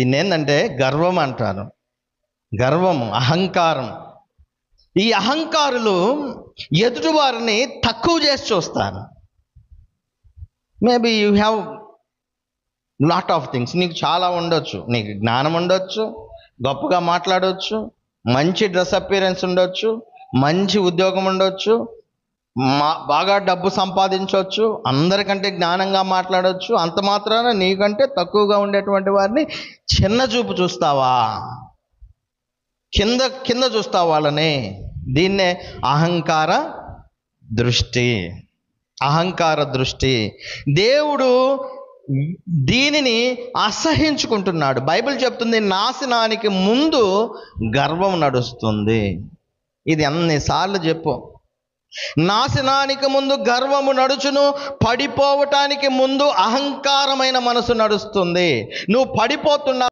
దీన్ని ఏంటంటే గర్వం అంటారు. గర్వం, అహంకారం. ఈ అహంకారులు ఎదుటివారిని తక్కువ చేసి చూస్తారు. Maybe you have lot of things. నీకు చాలా ఉండొచ్చు, నీకు జ్ఞానం ఉండొచ్చు, గొప్పగా మాట్లాడవచ్చు, మంచి డ్రెస్ అపియరెన్స్ ఉండొచ్చు, మంచి ఉద్యోగం ఉండొచ్చు, బాగా డబ్బు సంపాదించవచ్చు, అందరికంటే జ్ఞానంగా మాట్లాడవచ్చు. అంత మాత్రాన నీకంటే తక్కువగా ఉండేటువంటి వారిని చిన్న చూపు చూస్తావా? కింద చూస్తావు వాళ్ళని. దీన్నే అహంకార దృష్టి. అహంకార దృష్టి. దేవుడు దీనిని అసహించుకుంటున్నాడు. బైబిల్ చెప్తుంది, నాశనానికి ముందు గర్వం నడుస్తుంది. ఇది ఎన్నిసార్లు చెప్పు. నాశనానికి ముందు గర్వము నడుచును, పడిపోవటానికి ముందు అహంకారమైన మనసు నడుస్తుంది. నువ్వు పడిపోతున్నా